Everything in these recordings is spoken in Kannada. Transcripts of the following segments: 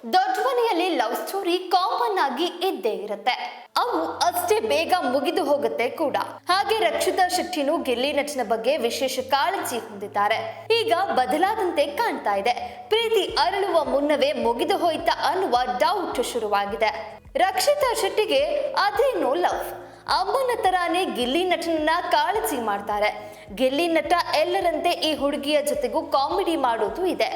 ದೊಡ್ಡ ಮನೆಯಲ್ಲಿ ಲವ್ ಸ್ಟೋರಿ ಕಾಮನ್ ಆಗಿ ಇದ್ದೇ ಇರುತ್ತೆ. ಅವು ಅಷ್ಟೇ ಬೇಗ ಮುಗಿದು ಹೋಗುತ್ತೆ ಕೂಡ. ಹಾಗೆ ರಕ್ಷಿತಾ ಶೆಟ್ಟಿನು ಗಿಲ್ಲಿ ನಟನ ಬಗ್ಗೆ ವಿಶೇಷ ಕಾಳಜಿ ಹೊಂದಿದ್ದಾರೆ. ಈಗ ಬದಲಾದಂತೆ ಕಾಣ್ತಾ ಇದೆ. ಪ್ರೀತಿ ಅರಳುವ ಮುನ್ನವೇ ಮುಗಿದು ಹೋಯ್ತಾ ಅನ್ನುವ ಡೌಟ್ ಶುರುವಾಗಿದೆ. ರಕ್ಷಿತಾ ಶೆಟ್ಟಿಗೆ ಅದೇನೋ ಲವ್. ಅಮ್ಮನ ತರಾನೇ ಗಿಲ್ಲಿ ನಟನನ್ನ ಕಾಳಜಿ ಮಾಡ್ತಾರೆ. ಗಿಲ್ಲಿ ನಟ ಎಲ್ಲರಂತೆ ಈ ಹುಡುಗಿಯ ಜೊತೆಗೂ ಕಾಮಿಡಿ ಮಾಡೋದು ಇದೆ.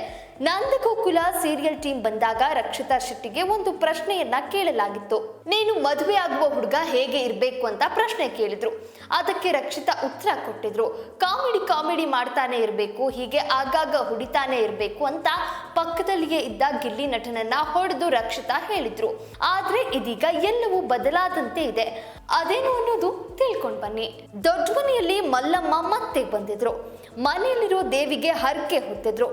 ನಂದಗೋಕುಲ ಸೀರಿಯಲ್ ಟೀಮ್ ಬಂದಾಗ ರಕ್ಷಿತಾ ಶೆಟ್ಟಿಗೆ ಒಂದು ಪ್ರಶ್ನೆಯನ್ನ ಕೇಳಲಾಗಿತ್ತು. ನೀನು ಮದುವೆ ಆಗುವ ಹುಡುಗ ಹೇಗೆ ಇರಬೇಕು ಅಂತ ಪ್ರಶ್ನೆ ಕೇಳಿದ್ರು. ಅದಕ್ಕೆ ರಕ್ಷಿತಾ ಉತ್ತರ ಕೊಟ್ಟಿದ್ರು. ಕಾಮಿಡಿ ಮಾಡ್ತಾನೆ ಇರಬೇಕು, ಹೀಗೆ ಆಗಾಗ ಹುಡಿತಾನೆ ಇರಬೇಕು ಅಂತ ಪಕ್ಕದಲ್ಲಿಯೇ ಇದ್ದ ಗಿಲ್ಲಿ ನಟನನ್ನ ಹೊಡೆದು ರಕ್ಷಿತಾ ಹೇಳಿದ್ರು. ಆದ್ರೆ ಇದೀಗ ಎಲ್ಲವೂ ಬದಲಾದಂತೆ ಇದೆ. ಅದೇನು ಅನ್ನೋದು ತಿಳ್ಕೊಂಡ್ ಬನ್ನಿ. ದೊಡ್ಡ ಮನೆಯಲ್ಲಿ ಮಲ್ಲಮ್ಮ ಮತ್ತೆ ಬಂದಿದ್ರು. ಮನೆಯಲ್ಲಿರೋ ದೇವಿಗೆ ಹರಕೆ ಹೊತ್ತಿದ್ರು.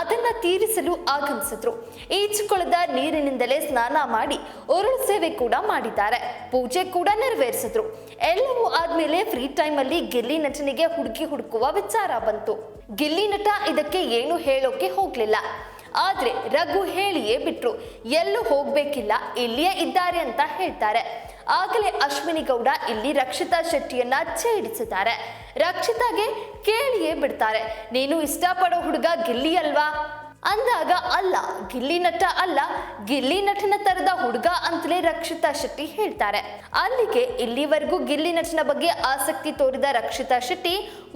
ಅದನ್ನ ತೀರಿಸಲು ಆಗಮಿಸಿದ್ರು. ಈಜುಕೊಳದ ನೀರಿನಿಂದಲೇ ಸ್ನಾನ ಮಾಡಿ ಉರುಳು ಸೇವೆ ಕೂಡ ಮಾಡಿದ್ದಾರೆ. ಪೂಜೆ ಕೂಡ ನೆರವೇರಿಸಿದ್ರು. ಎಲ್ಲವೂ ಆದ್ಮೇಲೆ ಫ್ರೀ ಟೈಮ್ ಅಲ್ಲಿ ಗಿಲ್ಲಿ ನಟನಿಗೆ ಹುಡುಗಿ ಹುಡುಕುವ ವಿಚಾರ ಬಂತು. ಗಿಲ್ಲಿ ನಟ ಇದಕ್ಕೆ ಏನು ಹೇಳೋಕೆ ಹೋಗ್ಲಿಲ್ಲ. ಆದ್ರೆ ರಘು ಹೇಳಿಯೇ ಬಿಟ್ರು. ಎಲ್ಲೂ ಹೋಗ್ಬೇಕಿಲ್ಲ, ಇಲ್ಲಿಯೇ ಇದ್ದಾರೆ ಅಂತ ಹೇಳ್ತಾರೆ. ಆಗಲೇ ಅಶ್ವಿನಿ ಗೌಡ ಇಲ್ಲಿ ರಕ್ಷಿತಾ ಶೆಟ್ಟಿಯನ್ನ ಛೇಡಿಸಿದ್ದಾರೆ. ರಕ್ಷಿತಾಗೆ ಕೇಳಿಯೇ ಬಿಡ್ತಾರೆ, ನೀನು ಇಷ್ಟಪಡೋ ಹುಡುಗ ಗಿಲ್ಲಿ ಅಲ್ವಾ ಅಂದಾಗ, ಅಲ್ಲ ಗಿಲ್ಲಿ ನಟ ಅಲ್ಲ, ಗಿಲ್ಲಿ ನಟನ ತರದ ಹುಡುಗ ಅಂತಲೇ ರಕ್ಷಿತಾ ಶೆಟ್ಟಿ ಹೇಳ್ತಾರೆ. ಅಲ್ಲಿಗೆ ಇಲ್ಲಿವರೆಗೂ ಗಿಲ್ಲಿ ನಟನ ಬಗ್ಗೆ ಆಸಕ್ತಿ ತೋರಿದ ರಕ್ಷಿತಾ ಶೆಟ್ಟಿ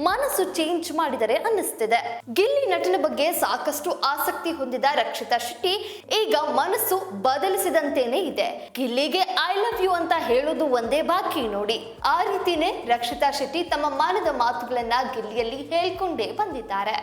ಮನಸ್ಸು ಚೇಂಜ್ ಮಾಡಿದರೆ ಅನ್ನಿಸ್ತಿದೆ. ಗಿಲ್ಲಿ ನಟನ ಬಗ್ಗೆ ಸಾಕಷ್ಟು ಆಸಕ್ತಿ ಹೊಂದಿದ ರಕ್ಷಿತಾ ಶೆಟ್ಟಿ ಈಗ ಮನಸ್ಸು ಬದಲಿಸಿದಂತೇನೆ ಇದೆ. ಗಿಲ್ಲಿಗೆ ಐ ಲವ್ ಯು ಅಂತ ಹೇಳೋದು ಒಂದೇ ಬಾಕಿ ನೋಡಿ. ಆ ರೀತಿನೇ ರಕ್ಷಿತಾ ಶೆಟ್ಟಿ ತಮ್ಮ ಮನದ ಮಾತುಗಳನ್ನ ಗಿಲ್ಲಿಯಲ್ಲಿ ಹೇಳ್ಕೊಂಡೇ ಬಂದಿದ್ದಾರೆ.